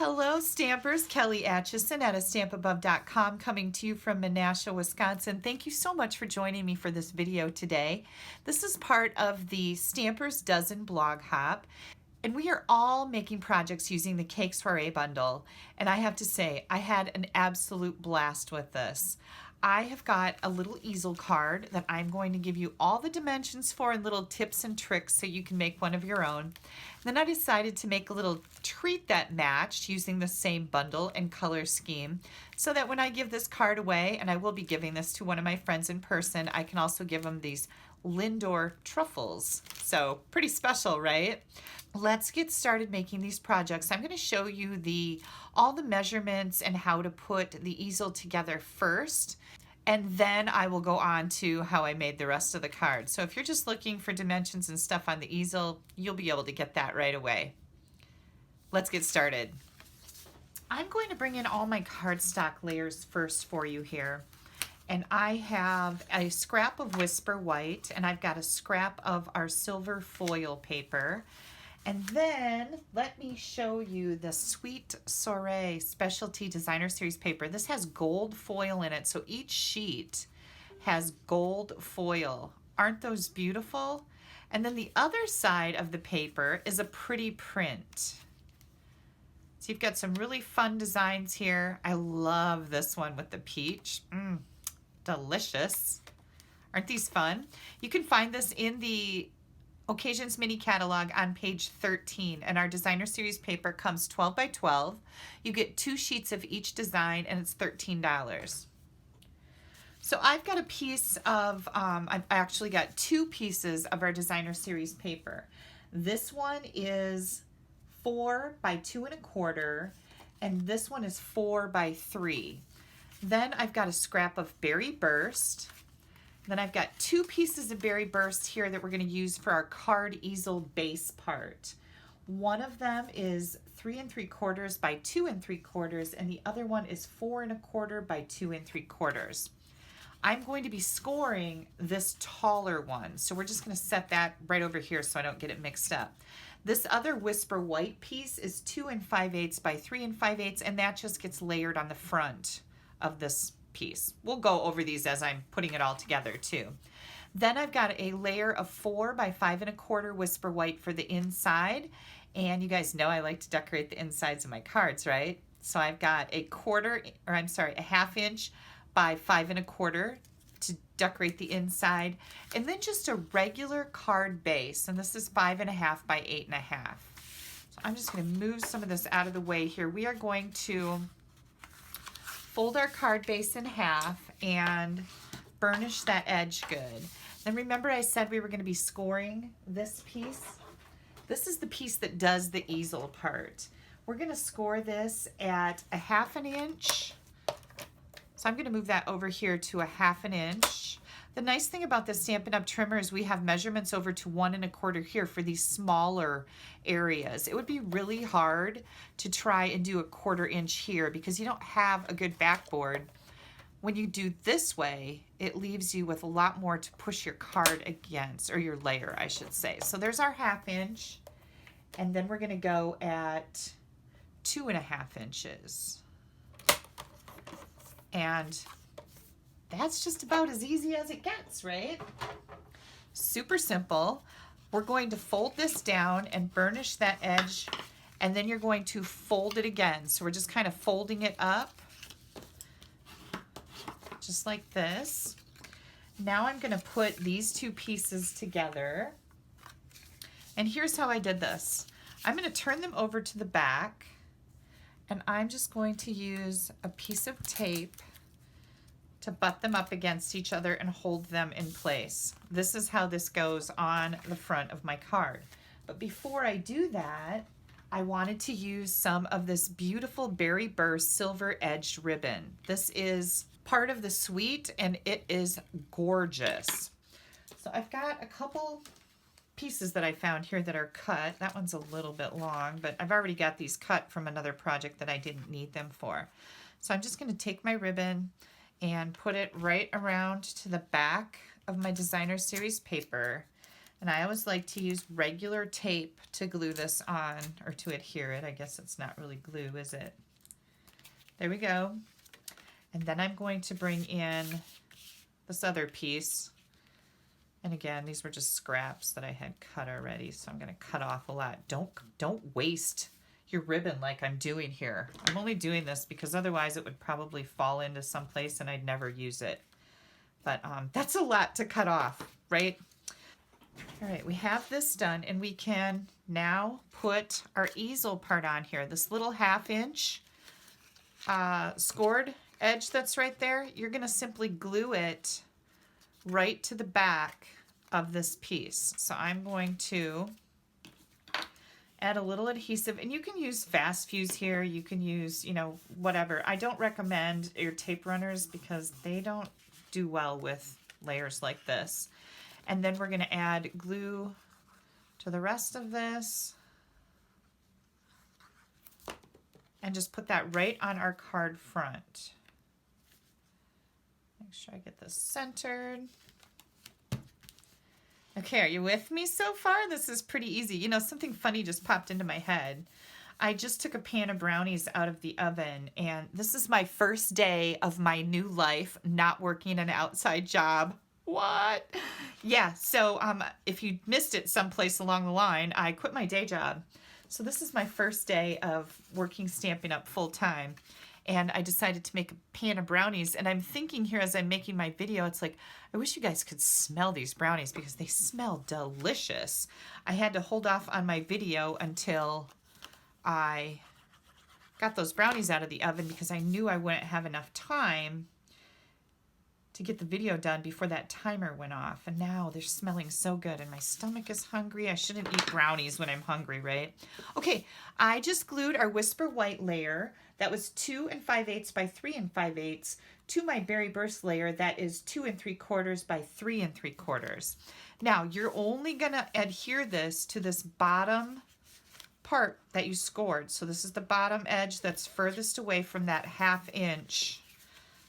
Hello Stampers, Kelly Acheson at stampabove.com coming to you from Menasha, Wisconsin. Thank you so much for joining me for this video today. This is part of the Stampers Dozen blog hop, and we are all making projects using the Cake Soiree Bundle, and I have to say I had an absolute blast with this. I have got a little easel card that I'm going to give you all the dimensions for and little tips and tricks so you can make one of your own. Then I decided to make a little treat that matched using the same bundle and color scheme so that when I give this card away, and I will be giving this to one of my friends in person, I can also give them these Lindor truffles. So pretty special, right? Let's get started making these projects. I'm going to show you all the measurements and how to put the easel together first, and then I will go on to how I made the rest of the card. So if you're just looking for dimensions and stuff on the easel, you'll be able to get that right away. Let's get started. I'm going to bring in all my cardstock layers first for you here. And I have a scrap of Whisper White, and I've got a scrap of our silver foil paper. And then let me show you the Sweet Soiree Specialty Designer Series paper. This has gold foil in it, so each sheet has gold foil. Aren't those beautiful? And then the other side of the paper is a pretty print. So you've got some really fun designs here. I love this one with the peach. Delicious. Aren't these fun? You can find this in the Occasions mini catalog on page 13, and our designer series paper comes 12 by 12. You get 2 sheets of each design, and it's $13. So I've got a piece of, I actually got 2 pieces of our designer series paper. This one is 4 by 2 1/4, and this one is 4 by 3. Then I've got a scrap of Berry Burst. Then I've got 2 pieces of Berry Burst here that we're going to use for our card easel base part. One of them is 3 3/4 by 2 3/4, and the other one is 4 1/4 by 2 3/4. I'm going to be scoring this taller one, so we're just going to set that right over here so I don't get it mixed up. This other Whisper White piece is 2 5/8 by 3 5/8, and that just gets layered on the front of this piece. We'll go over these as I'm putting it all together too. Then I've got a layer of 4 by 5 1/4 Whisper White for the inside, and you guys know I like to decorate the insides of my cards, right? So I've got a 1/2 inch by 5 1/4 to decorate the inside, and then just a regular card base, and this is 5 1/2 by 8 1/2. So I'm just going to move some of this out of the way here. We are going to fold our card base in half and burnish that edge good. Then remember I said we were going to be scoring this piece? This is the piece that does the easel part. We're going to score this at 1/2 inch. So I'm going to move that over here to 1/2 inch. The nice thing about this Stampin' Up! Trimmer is we have measurements over to 1 1/4 here for these smaller areas. It would be really hard to try and do a 1/4 inch here because you don't have a good backboard. When you do this way, it leaves you with a lot more to push your card against, or your layer, I should say. So there's our 1/2 inch, and then we're going to go at 2 1/2 inches. And that's just about as easy as it gets, right? Super simple. We're going to fold this down and burnish that edge, and then you're going to fold it again. So we're just kind of folding it up, just like this. Now I'm going to put these 2 pieces together. And here's how I did this. I'm going to turn them over to the back, and I'm just going to use a piece of tape to butt them up against each other and hold them in place. This is how this goes on the front of my card. But before I do that, I wanted to use some of this beautiful Berry Burst silver edged ribbon. This is part of the suite, and it is gorgeous. So I've got a couple pieces that I found here that are cut. That one's a little bit long, but I've already got these cut from another project that I didn't need them for. So I'm just going to take my ribbon and put it right around to the back of my designer series paper. And I always like to use regular tape to glue this on, or to adhere it. I guess it's not really glue, is it? There we go. And then I'm going to bring in this other piece. And again, these were just scraps that I had cut already, so I'm going to cut off a lot. Don't waste your ribbon like I'm doing here. I'm only doing this because otherwise it would probably fall into some place and I'd never use it. But that's a lot to cut off, right? All right, we have this done, and we can now put our easel part on here. This little 1/2 inch scored edge that's right there, you're going to simply glue it right to the back of this piece. So I'm going to add a little adhesive, and you can use fast fuse here. You can use, you know, whatever. I don't recommend your tape runners because they don't do well with layers like this. And then we're going to add glue to the rest of this and just put that right on our card front. Make sure I get this centered. Okay, are you with me so far? This is pretty easy. You know, something funny just popped into my head. I just took a pan of brownies out of the oven, and this is my first day of my new life, not working an outside job. What? Yeah, so if you missed it someplace along the line, I quit my day job. So this is my first day of working Stampin' Up! Full time. And I decided to make a pan of brownies. And I'm thinking here as I'm making my video, it's like, I wish you guys could smell these brownies because they smell delicious. I had to hold off on my video until I got those brownies out of the oven because I knew I wouldn't have enough time to get the video done before that timer went off. And now they're smelling so good and my stomach is hungry. I shouldn't eat brownies when I'm hungry, right? Okay, I just glued our Whisper White layer. That was 2 5/8 by 3 5/8 to my Berry Burst layer. That is 2 3/4 by 3 3/4. Now you're only gonna adhere this to this bottom part that you scored. So this is the bottom edge that's furthest away from that 1/2 inch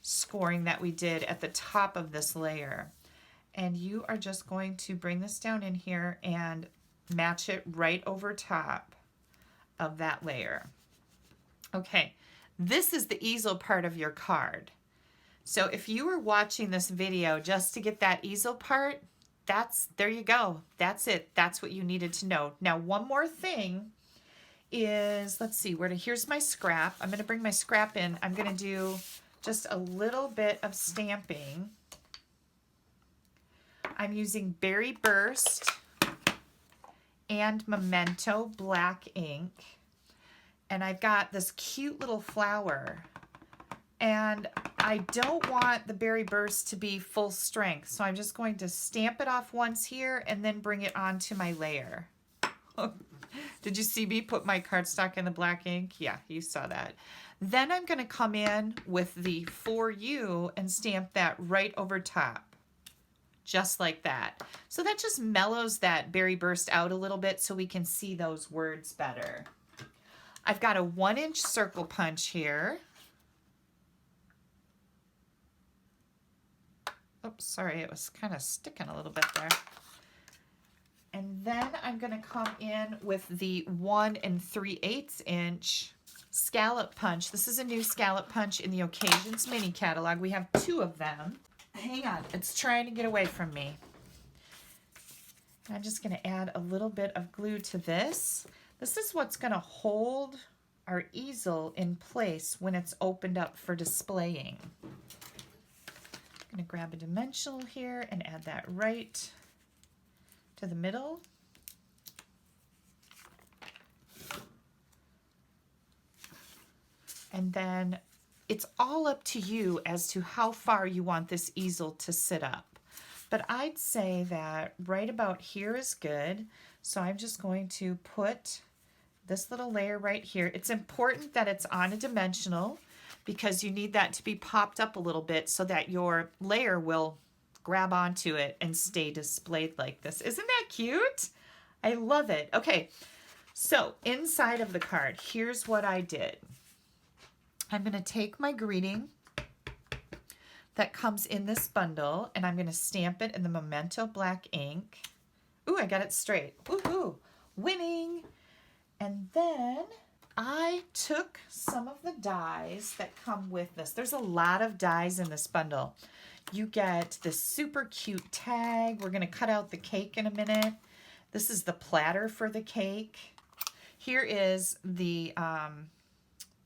scoring that we did at the top of this layer. And you are just going to bring this down in here and match it right over top of that layer. Okay, this is the easel part of your card. So if you were watching this video just to get that easel part, there you go. That's it. That's what you needed to know. Now, one more thing is, let's see, here's my scrap. I'm going to bring my scrap in. I'm going to do just a little bit of stamping. I'm using Berry Burst and Memento black ink. And I've got this cute little flower. And I don't want the Berry Burst to be full strength. So I'm just going to stamp it off once here and then bring it onto my layer. Did you see me put my cardstock in the black ink? Yeah, you saw that. Then I'm going to come in with the For You and stamp that right over top. Just like that. So that just mellows that Berry Burst out a little bit so we can see those words better. I've got a 1-inch circle punch here. Oops, sorry, it was kind of sticking a little bit there. And then I'm going to come in with the 1 3/8 inch scallop punch. This is a new scallop punch in the Occasions mini catalog. We have 2 of them. Hang on, it's trying to get away from me. I'm just going to add a little bit of glue to this. This is what's going to hold our easel in place when it's opened up for displaying. I'm going to grab a dimensional here and add that right to the middle. And then it's all up to you as to how far you want this easel to sit up. But I'd say that right about here is good. So I'm just going to put this little layer right here. It's important that it's on a dimensional because you need that to be popped up a little bit so that your layer will grab onto it and stay displayed like this. Isn't that cute? I love it. Okay, so inside of the card, here's what I did. I'm going to take my greeting that comes in this bundle and I'm going to stamp it in the Memento black ink Ooh, I got it straight. Woohoo! Winning! And then I took some of the dies that come with this. There's a lot of dies in this bundle. You get this super cute tag. We're going to cut out the cake in a minute. This is the platter for the cake. Here is the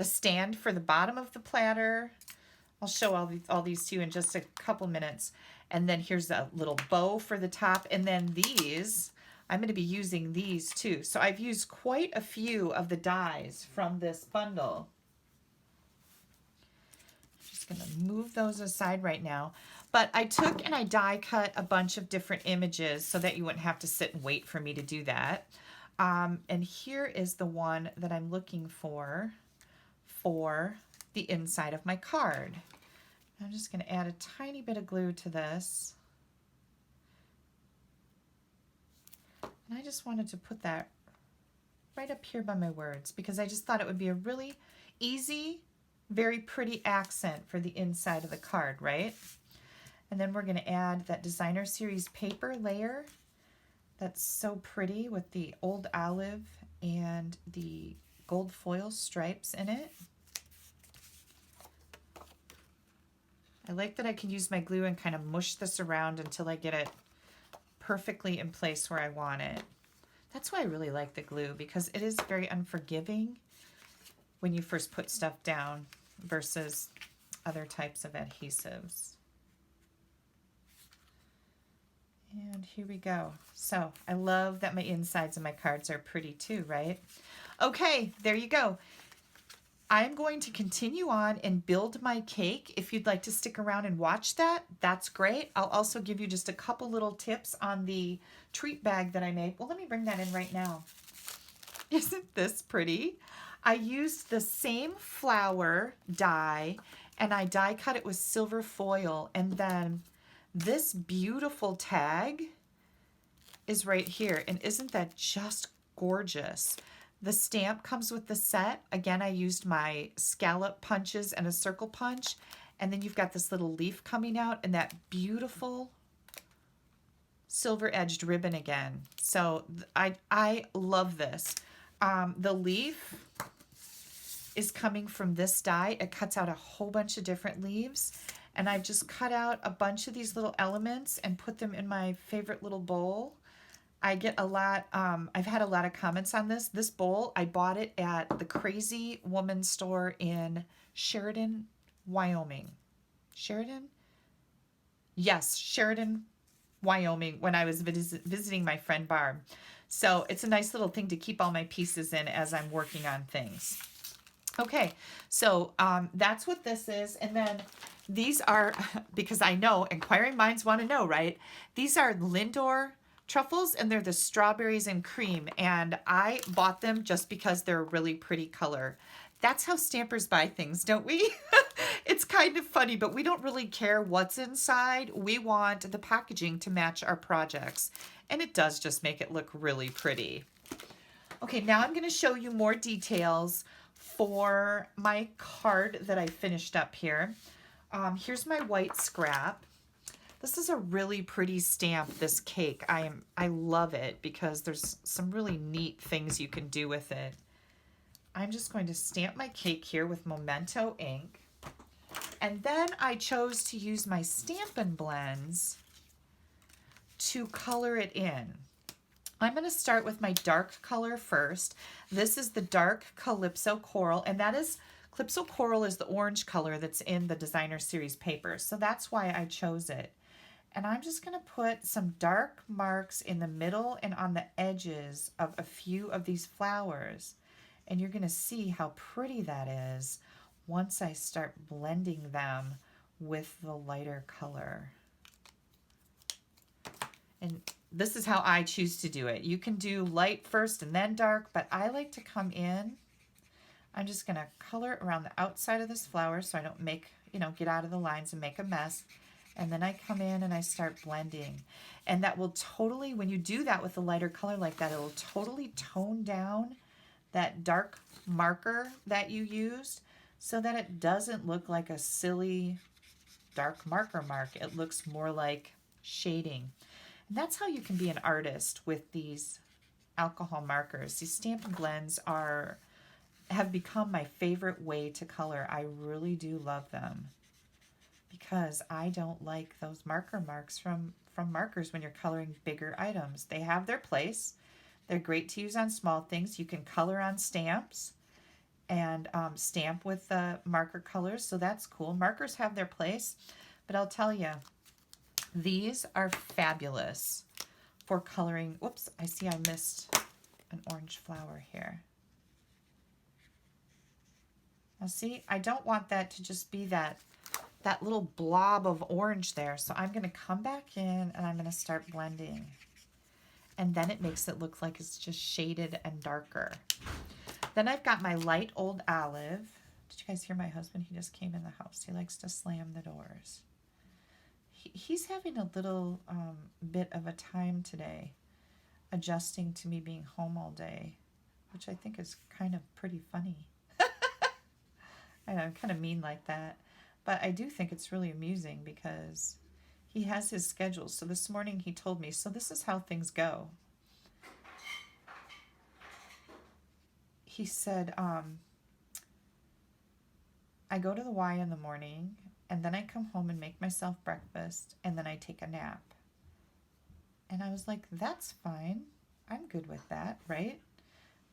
stand for the bottom of the platter. I'll show all these to you in just a couple minutes. And then here's a little bow for the top. And then these, I'm going to be using these too. So I've used quite a few of the dies from this bundle. I'm just going to move those aside right now. But I took and I die cut a bunch of different images so that you wouldn't have to sit and wait for me to do that. And here is the one that I'm looking for the inside of my card. I'm just going to add a tiny bit of glue to this. And I just wanted to put that right up here by my words because I just thought it would be a really easy, very pretty accent for the inside of the card, right? And then we're going to add that designer series paper layer that's so pretty with the old olive and the gold foil stripes in it. I like that I can use my glue and kind of mush this around until I get it perfectly in place where I want it. That's why I really like the glue, because it is very unforgiving when you first put stuff down versus other types of adhesives. And here we go. So I love that my insides of my cards are pretty too, right? Okay, there you go. I'm going to continue on and build my cake. If you'd like to stick around and watch that, that's great. I'll also give you just a couple little tips on the treat bag that I made. Well, let me bring that in right now. Isn't this pretty? I used the same flower die and I die cut it with silver foil, and then this beautiful tag is right here. And isn't that just gorgeous? The stamp comes with the set. Again, I used my scallop punches and a circle punch. And then you've got this little leaf coming out and that beautiful silver edged ribbon again. So I love this. The leaf is coming from this die. It cuts out a whole bunch of different leaves. And I've just cut out a bunch of these little elements and put them in my favorite little bowl. I get a lot, I've had a lot of comments on this. This bowl, I bought it at the Crazy Woman store in Sheridan, Wyoming. Sheridan? Yes, Sheridan, Wyoming, when I was visiting my friend Barb. So it's a nice little thing to keep all my pieces in as I'm working on things. Okay, so that's what this is. And then these are, because I know, inquiring minds want to know, right? These are Lindor truffles, and they're the strawberries and cream, and I bought them just because they're a really pretty color. That's how stampers buy things, don't we? It's kind of funny, but we don't really care what's inside. We want the packaging to match our projects, and it does just make it look really pretty. Okay, now I'm going to show you more details for my card that I finished up here. Here's my white scrap. This is a really pretty stamp, this cake. I love it because there's some really neat things you can do with it. I'm just going to stamp my cake here with Memento ink. And then I chose to use my Stampin' Blends to color it in. I'm going to start with my dark color first. This is the dark Calypso Coral, and that is, Calypso Coral is the orange color that's in the designer series paper. So that's why I chose it. And I'm just going to put some dark marks in the middle and on the edges of a few of these flowers. And you're going to see how pretty that is once I start blending them with the lighter color. And this is how I choose to do it. You can do light first and then dark, but I like to come in. I'm just going to color around the outside of this flower so I don't make, get out of the lines and make a mess. And then I come in and I start blending. And that will totally, when you do that with a lighter color like that, it'll totally tone down that dark marker that you used so that it doesn't look like a silly dark marker mark. It looks more like shading. And that's how you can be an artist with these alcohol markers. These Stampin' Blends have become my favorite way to color. I really do love them because I don't like those marker marks from markers when you're coloring bigger items. They have their place. They're great to use on small things. You can color on stamps and stamp with the marker colors, so that's cool. Markers have their place, but I'll tell you, these are fabulous for coloring. Whoops, I see I missed an orange flower here. Now see, I don't want that to just be that little blob of orange there, so I'm going to come back in and I'm going to start blending. And then it makes it look like it's just shaded and darker. Then I've got my light old olive. Did you guys hear my husband? He just came in the house. He likes to slam the doors. He's having a little bit of a time today adjusting to me being home all day, which I think is kind of pretty funny. I know, I'm kind of mean like that. But I do think it's really amusing because he has his schedule. So this morning he told me, so this is how things go. He said, I go to the Y in the morning, and then I come home and make myself breakfast, and then I take a nap. And I was like, that's fine. I'm good with that, right?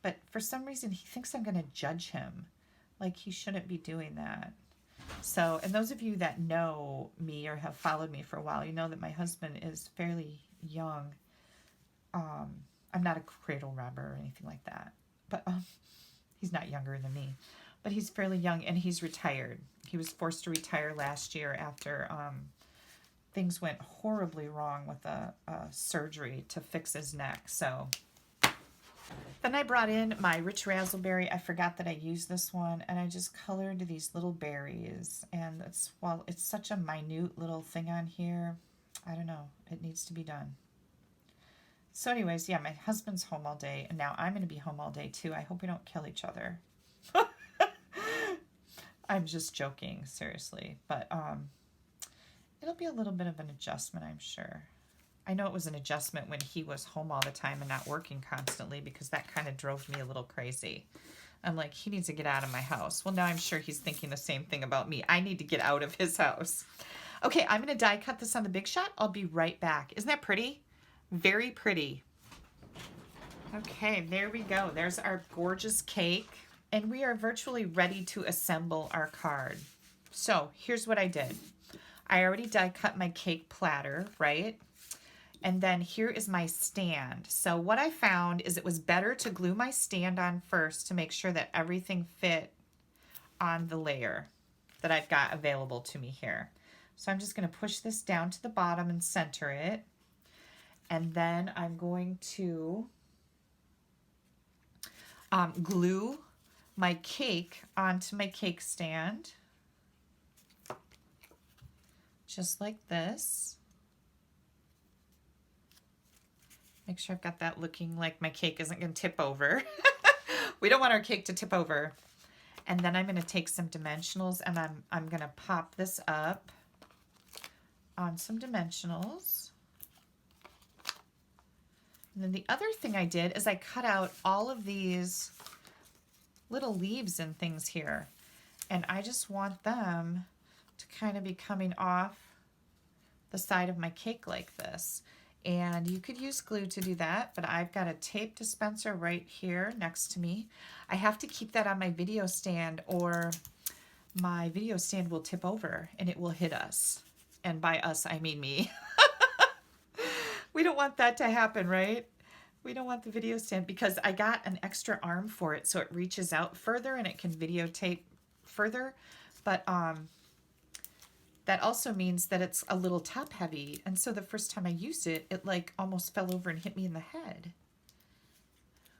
But for some reason, he thinks I'm going to judge him. Like he shouldn't be doing that. So, and those of you that know me or have followed me for a while, you know that my husband is fairly young. I'm not a cradle robber or anything like that. But he's not younger than me. But he's fairly young and he's retired. He was forced to retire last year after things went horribly wrong with a surgery to fix his neck. So then I brought in my Rich Razzleberry. I forgot that I used this one, and I just colored these little berries. And while it's such a minute little thing on here, I don't know, it needs to be done. So anyways, yeah, my husband's home all day, and now I'm going to be home all day too. I hope we don't kill each other. I'm just joking, seriously. But it'll be a little bit of an adjustment, I'm sure. I know it was an adjustment when he was home all the time and not working constantly, because that kind of drove me a little crazy. I'm like, he needs to get out of my house. Well, now I'm sure he's thinking the same thing about me. I need to get out of his house. Okay, I'm going to die cut this on the Big Shot. I'll be right back. Isn't that pretty? Very pretty. Okay, there we go. There's our gorgeous cake. And we are virtually ready to assemble our card. So here's what I did. I already die cut my cake platter, right? And then here is my stand. So what I found is it was better to glue my stand on first to make sure that everything fit on the layer that I've got available to me here. So I'm just going to push this down to the bottom and center it. And then I'm going to glue my cake onto my cake stand. Just like this. Make sure I've got that looking like my cake isn't going to tip over. We don't want our cake to tip over. And then I'm going to take some dimensionals and I'm going to pop this up on some dimensionals. And then the other thing I did is I cut out all of these little leaves and things here. And I just want them to kind of be coming off the side of my cake like this. And you could use glue to do that, but I've got a tape dispenser right here next to me. I have to keep that on my video stand or my video stand will tip over and it will hit us. And by us, I mean me. We don't want that to happen, right? We don't want the video stand because I got an extra arm for it so it reaches out further and it can videotape further. But that also means that it's a little top heavy. And so the first time I used it, it like almost fell over and hit me in the head.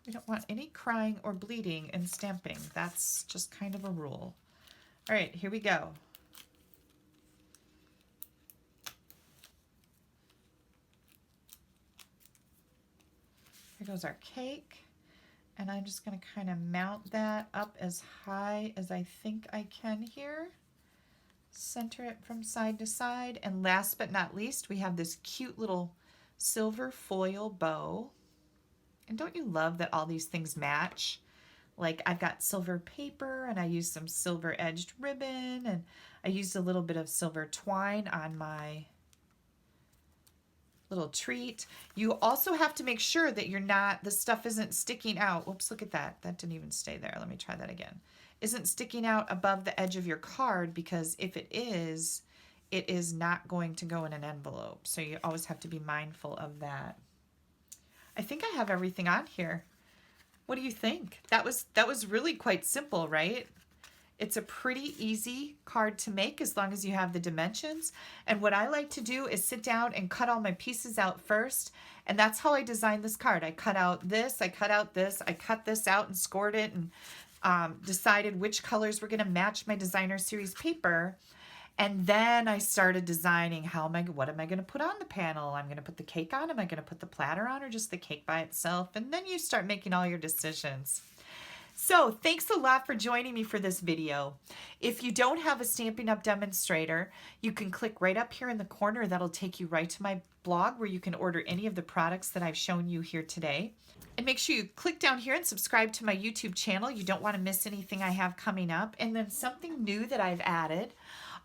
We don't want any crying or bleeding in stamping. That's just kind of a rule. All right, here we go. Here goes our cake. And I'm just going to kind of mount that up as high as I think I can here. Center it from side to side. And last but not least, we have this cute little silver foil bow. And don't you love that all these things match? Like I've got silver paper and I used some silver edged ribbon and I used a little bit of silver twine on my little treat. You also have to make sure that the stuff isn't sticking out. Oops, look at that. That didn't even stay there. Let me try that again. Isn't sticking out above the edge of your card, because if it is not going to go in an envelope. So you always have to be mindful of that. I think I have everything on here. What do you think? That was really quite simple, right? It's a pretty easy card to make as long as you have the dimensions. And what I like to do is sit down and cut all my pieces out first. And that's how I designed this card. I cut out this, I cut out this, I cut this out and scored it and decided which colors were going to match my designer series paper. And then I started designing what am I going to put on the panel? I'm going to put the cake on, am I going to put the platter on, or just the cake by itself? And then you start making all your decisions. So thanks a lot for joining me for this video. If you don't have a Stampin' Up! Demonstrator, you can click right up here in the corner. That'll take you right to my blog where you can order any of the products that I've shown you here today. And make sure you click down here and subscribe to my YouTube channel. You don't want to miss anything I have coming up. And then something new that I've added,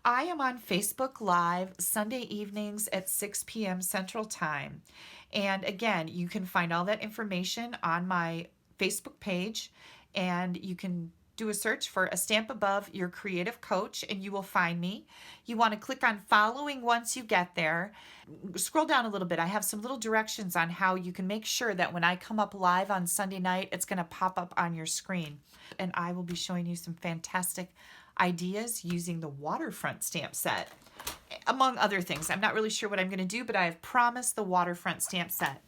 I am on Facebook Live Sunday evenings at 6 p.m. Central Time. And again, you can find all that information on my Facebook page. And you can do a search for A Stamp Above Your Creative Coach and you will find me. You want to click on following once you get there. Scroll down a little bit. I have some little directions on how you can make sure that when I come up live on Sunday night, it's going to pop up on your screen. And I will be showing you some fantastic ideas using the waterfront stamp set, among other things. I'm not really sure what I'm going to do, but I have promised the waterfront stamp set.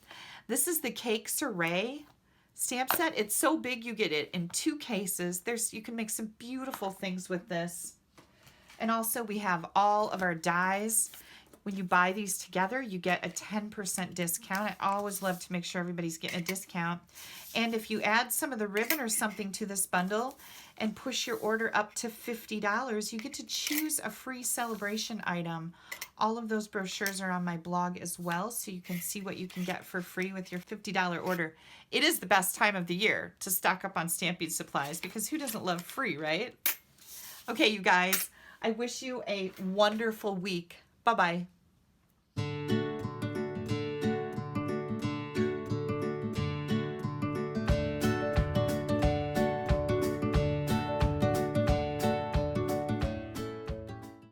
This is the Cake Soiree stamp set. It's so big you get it in 2 cases. You can make some beautiful things with this. And also we have all of our dies. When you buy these together, you get a 10% discount. I always love to make sure everybody's getting a discount. And if you add some of the ribbon or something to this bundle and push your order up to $50, you get to choose a free celebration item. All of those brochures are on my blog as well, so you can see what you can get for free with your $50 order. It is the best time of the year to stock up on stamping supplies, because who doesn't love free, right? Okay, you guys, I wish you a wonderful week. Bye-bye.